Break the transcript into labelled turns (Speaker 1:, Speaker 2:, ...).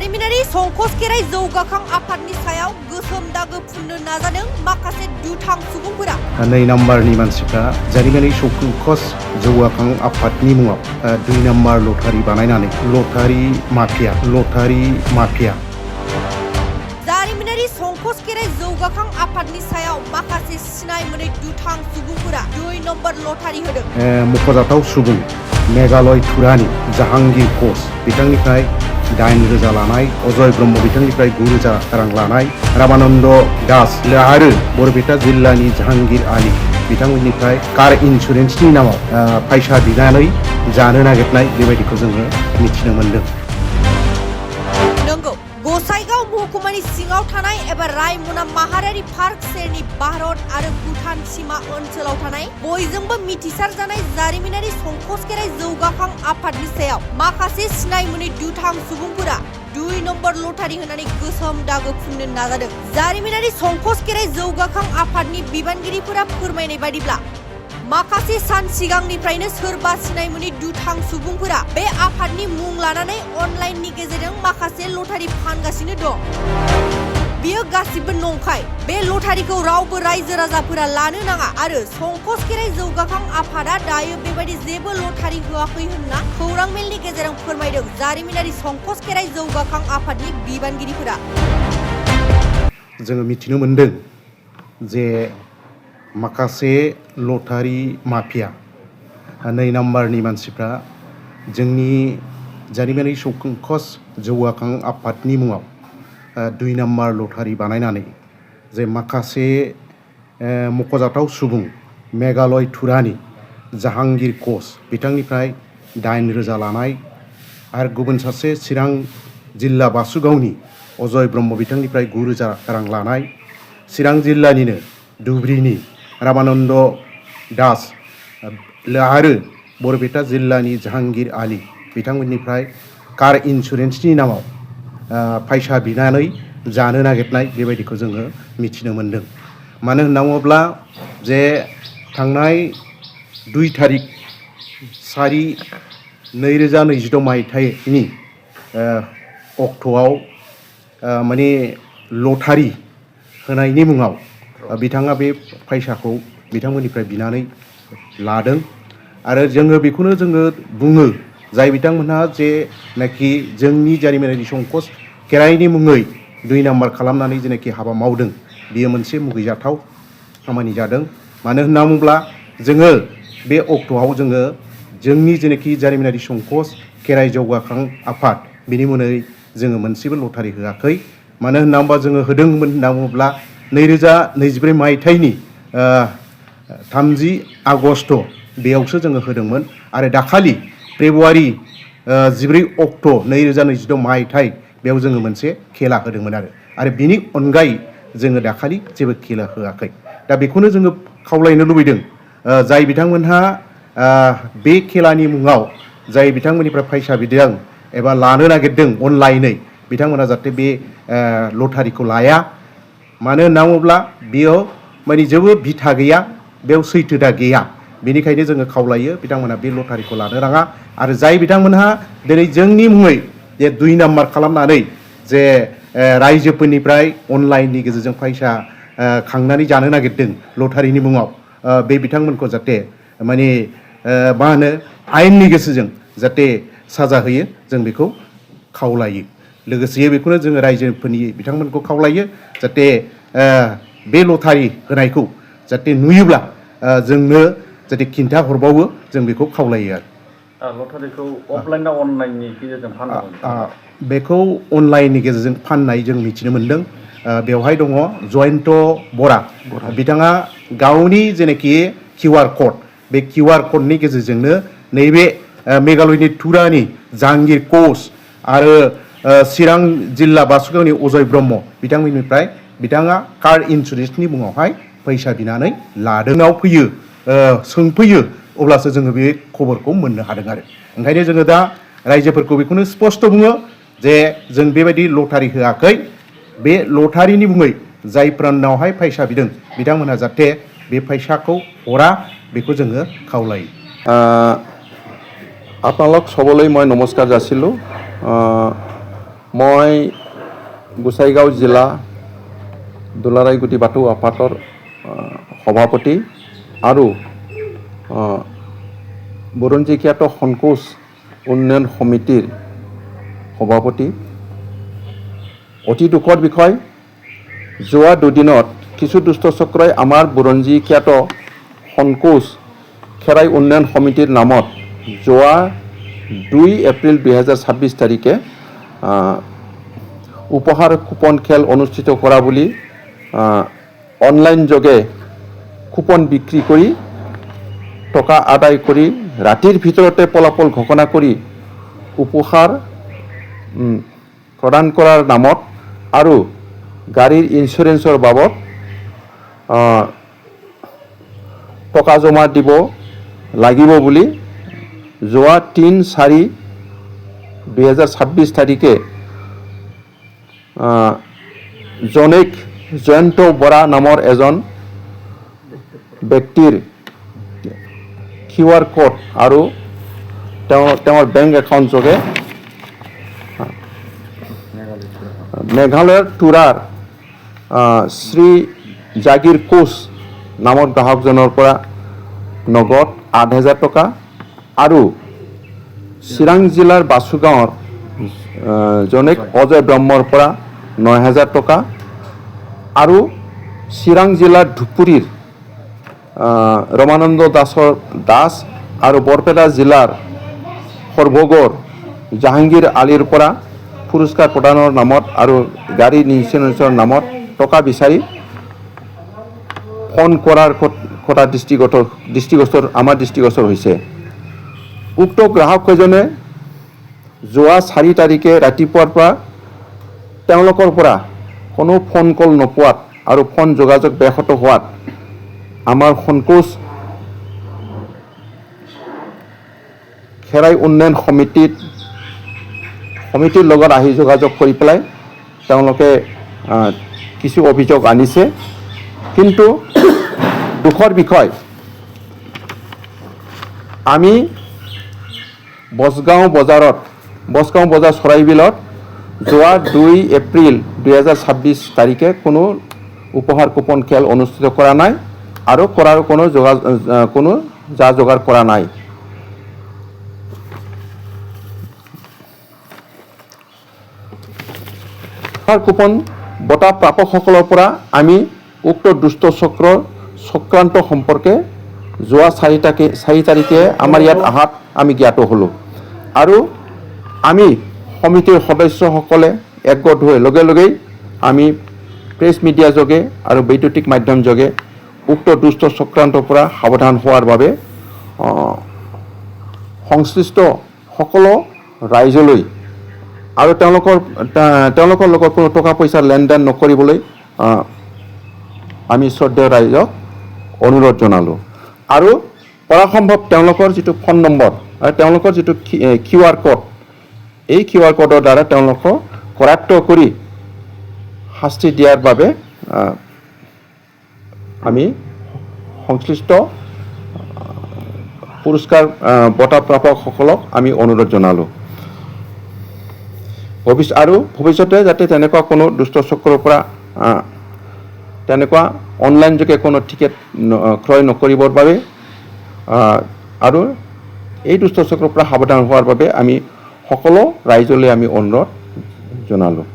Speaker 1: जारिमिनारि संकस खेराइ जौगाखां आफादनि सायाव गोसोम दागो फुननो नाजादों माखासे दुथां सुबुंफोरा।
Speaker 2: 2 नाम्बारनि मानसिफ्रा जारिमिनारि संकस जौगाखां आफादनि मुङाव 2 नाम्बार लटारि बानायनानै लटारि माफिया
Speaker 1: जारिमिनारि संकस खेराइ जौगाखां आफादनि सायाव माखासे सिनाय मोनै दुथां सुबुंफोरा 2 नम्बर लटारि होदों।
Speaker 2: मख'जाथाव सुबुं मेघालय तुरानि जाहांगीर घोष बिथांनिफ्राय 8,000 लानाय, अजय ब्रह्म बिथांनिफ्राय 9,000 रां लानाय, रामानन्द दास आरो बरपेटा जिल्लानि जाहांगीर आली बिथांमोननिफ्राय कार इन्सुरेन्सनि नामाव फैसा बिनानै जानो नागिरनाय बेबायदिखौ जोङो मिथिनो मोन्दों।
Speaker 1: नंगौ, गसाइगाव महकुमानि सिङाव थानाय एबा रायमना माहारियारि पार्क सेरनि भारत आरो भुटान सीमा ओनसोलाव थानाय बयजोंबो मिथिसार जानाय जारिमिनारि संकस खेराइ जौगाखां आफादनि सायाव माखासे सिनाय मोनै दुथां सुबुंफोरा 2 नम्बर लटारि होनानै गोसोम दागो फुननो नाजादों। जारिमिनारि संकस खेराइ जौगाखां आफादनि बिबानगिरिफोरा फोरमायनाय बायदिब्ला माखासे सान सिगांनिफ्रायनो सोरबा सिनाय मोनै दुथां सुबुंफोरा बे आफादनि मुं लानानै अनलाइननि गेजेरजों माखासे लटारि फानगासिनो दं। बियो गासिबो नंखाय। बे लटारिखौ रावबो रायजो राजाफोरा लानो नाङा आरो संकस खेराइ जौगाखां आफादा दायो बेबायदि जेबो लटारि होआखै होनना खौरां मेलनि गेजेरजों फोरमायदों जारिमिनारि संकस खेराइ जौगाखां आफादनि बिबानगिरिफोरा।
Speaker 2: जोङो मिथिनो मोन्दों जे माखासे लटारि माफिया 2 नाम्बारनि मानसिफ्रा जोंनि जारिमिनारि संकस जौगाखां आफादनि मुङाव 2 नाम्बार लटारि बानायनानै जे माखासे मख'जाथाव सुबुं मेघालय तुरानि जाहांगीर घोष बिथांनिफ्राय 8,000 लानाय आरो गुबुन सासे चिरां जिल्ला बासुगावनि अजय ब्रह्म बिथांनिफ्राय 9,000 रां लानाय, चिरां जिल्लानिनो धुब्रीनि रामानन्द दास आरो बरपेटा जिल्लानि जाहांगीर आली बिथांमोननिफ्राय कार इन्सुरेन्सनि नामाव फैसा बिनानै जानो नागिरनाय बेबायदिखौ जोङो मिथिनो मोन्दों। मानो होनना बुङोब्ला जे थांनाय 2 तारिख 4/2026 मायथाइनि अक्ट'आव माने लटारि होनायनि मुङाव बिथाङा बे फैसाखौ बिथांमोननिफ्राय बिनानै लादों आरो जोङो बेखौनो जोङो बुङो जाय बिथांमोनहा जेनाखि जोंनि जारिमिनारि संकस खेराइनि मुङै 2 नाम्बार खालामनानै जेनाखि हाबा मावदों बियो मोनसे मुगैजाथाव खामानि जादों। मानो होनना बुङोब्ला जोङो बे अक्ट'आव जोङो जोंनि जेनाखि जारिमिनारि संकस खेराइ जौगाखां आफाद बिनि मुङै जोङो मोनसेबो लटारि होआखै। मानो होनना बुङोब्ला जोङो होदोंमोन होनना बुङोब्ला 2024 मायथाइनि 30 आगस्ट बेयावसो जोङो होदोंमोन आरो दाखालि फेब्रुवारि 14 अक्ट' 2026 मायथाइ बेयाव जोङो मोनसे खेला होदोंमोन आरो बिनि अनगायै जोङो दाखालि जेबो खेला होआखै। दा बेखौनो जोङो खावलायनो लुबैदों जाय बिथांमोनहा बे खेलानि मुङाव जाय बिथांमोननिफ्राय फैसा बिदों एबा लानो नागिरदों अनलाइनै बिथांमोना जाहाथे बे लटारिखौ लाया। मानो होनना बुङोब्ला बेयाव माने जेबो बिथा गैया, बेयाव सैथोता गैया। बेनिखायनो जोङो खावलायो बिथांमोना बे लटारिखौ लानो नाङा आरो जाय बिथांमोनहा दिनै जोंनि मुङै जे 2 नाम्बार खालामनानै जे रायजोफोरनिफ्राय अनलाइननि गेजेरजों फैसा खांनानै जानो नागिरदों लटारिनि मुङाव बे बिथांमोनखौ जाहाथे माने मा होनो आयेननि गेजेरजों जाहाथे साजा होयो जों बेखौ खावलायो। लोगोसे बेखौनो जोङो रायजोफोरनि बिथांमोनखौ खावलायो जाहाथे बे लटारि होनायखौ जाहाथे नुयोब्ला जोंनो जाहाथे खिन्था हरबावो जों बेखौ खावलायो आरो।
Speaker 3: लटारिखौ अफलाइन ना अनलाइननि गेजेरजों फानदोंमोन?
Speaker 2: बेखौ अनलाइननि गेजेरजों फाननाय जों मिथिनो मोन्दों। बेवहाय दङ जयन्त बरा बिथाङा गावनि जेनाखि QR कड बे QR कडनि गेजेरजोंनो नैबे मेघालयनि तुरानि जाहांगीर घोष आरो चिरां जिल्ला बासुगावनि अजय ब्रह्म बिथांमोननिफ्राय बिथाङा कार इन्सुरेन्सनि मुङावहाय फैसा बिनानै लादोंआव फैयो सोंफैयो अब्लासो जोङो बे खबरखौ मोननो हादों आरो। ओंखायनो जोङो दा रायजोफोरखौ बेखौनो स्पष्ट बुङो जे जों बेबायदि लटारि होआखै। बे लटारिनि मुङै जायफोरनावहाय फैसा बिदों बिथांमोनहा जाहाथे बे फैसाखौ हरा बेखौ जोङो খাওলাই।
Speaker 4: আপোনালোক সবলৈ মই নমস্কাৰ যাচিলোঁ। মই গোসাইগাঁও জিলা দুলাৰায় গুটি বাথৌ আফাদৰ সভাপতি আৰু বুৰঞ্জী খ্যাত সংকোচ উন্নয়ন সমিতিৰ সভাপতি। অতি দুখৰ বিষয়, যোৱা দুদিনত কিছু দুষ্ট চক্ৰই আমাৰ বুৰঞ্জী খ্যাত সংকোচ খেৰাই উন্নয়ন সমিতিৰ নামত যোৱা 2 এপ্ৰিল 2026 তাৰিখে উপহাৰ কুপন খেল অনুষ্ঠিত কৰা বুলি অনলাইন যোগে কুপন বিক্ৰী কৰি টকা আদায় কৰি ৰাতিৰ ভিতৰতে ফলাফল ঘোষণা কৰি উপহাৰ প্ৰদান কৰাৰ নামত আৰু গাড়ীৰ ইঞ্চুৰেঞ্চৰ বাবদ টকা জমা দিব লাগিব বুলি যোৱা 3/4/2026 তাৰিখে জয়ন্ত বৰা নামৰ এজন ব্যক্তিৰ QR কোড আৰু তেওঁৰ বেংক একাউণ্ট যোগে মেঘালয়ৰ টুৰাৰ শ্ৰী জাগিৰ কোচ নামৰ গ্ৰাহকজনৰ পৰা নগদ 8,000 টকা আৰু চিৰাং জিলাৰ বাছুগাঁৱৰ জনেক অজয় ব্ৰহ্মৰ পৰা 9,000 টকা আৰু চিৰাং জিলাৰ ধুপুৰীৰ ৰমানন্দ দাস আৰু বৰপেটা জিলাৰ সৰ্বগড় জাহাংগীৰ আলীৰ পৰা পুৰস্কাৰ প্ৰদানৰ নামত আৰু গাড়ী ইঞ্চুৰেঞ্চৰ নামত টকা বিচাৰি ফোন কৰাৰ কথা আমাৰ দৃষ্টিগোচৰ হৈছে। উক্ত গ্ৰাহককেইজনে যোৱা 4 তাৰিখে ৰাতিপুৱাৰ পৰা তেওঁলোকৰ পৰা কোনো ফোন কল নোপোৱাত আৰু ফোন যোগাযোগ ব্যাহত হোৱাত আমাৰ সংকোচ খেৰাই উন্নয়ন সমিতিৰ লগত আহি যোগাযোগ কৰি পেলাই তেওঁলোকে কিছু অভিযোগ আনিছে। কিন্তু দুখৰ বিষয়, আমি বছগাঁও বজাৰ চৰাইবিলত যোৱা 2 এপ্ৰিল 2026 তাৰিখে কোনো উপহাৰ কুপন খেল অনুষ্ঠিত কৰা নাই আৰু কৰাৰ কোনো যা যোগাৰ কৰা নাই। কুপন বঁটা প্ৰাপকসকলৰ পৰা আমি উক্ত দুষ্ট চক্ৰান্ত সম্পৰ্কে যোৱা 4 তাৰিখে আমাৰ ইয়াত অহাত আমি জ্ঞাত হ'লোঁ আৰু আমি সমিতিৰ সদস্যসকলে একগোট হৈ লগে লগেই আমি প্ৰেছ মিডিয়া যোগে আৰু বৈদ্যুতিক মাধ্যম যোগে উক্ত দুষ্ট চক্ৰান্তৰ পৰা সাৱধান হোৱাৰ বাবে সংশ্লিষ্ট সকলো ৰাইজলৈ আৰু তেওঁলোকৰ লগত কোনো টকা পইচাৰ লেনদেন নকৰিবলৈ আমি শ্ৰদ্ধেয় ৰাইজক অনুৰোধ জনালোঁ আৰু পৰাসম্ভৱ তেওঁলোকৰ যিটো ফোন নম্বৰ আৰু তেওঁলোকৰ যিটো QR কোড, এই QR কোডৰ দ্বাৰা তেওঁলোকক কৰায়ত্ব কৰি শাস্তি দিয়াৰ বাবে আমি সংশ্লিষ্ট পুৰস্কাৰ বঁটা প্ৰাপকসকলক আমি অনুৰোধ জনালোঁ আৰু ভৱিষ্যতে যাতে তেনেকুৱা কোনো দুষ্ট চক্ৰৰ পৰা তেনেকুৱা অনলাইন যোগে কোনো টিকেট ক্ৰয় নকৰিবৰ বাবে আৰু এই দুষ্ট চক্ৰৰ পৰা সাৱধান হোৱাৰ বাবে আমি সকলো ৰাইজলৈ আমি অনুৰোধ জনালোঁ।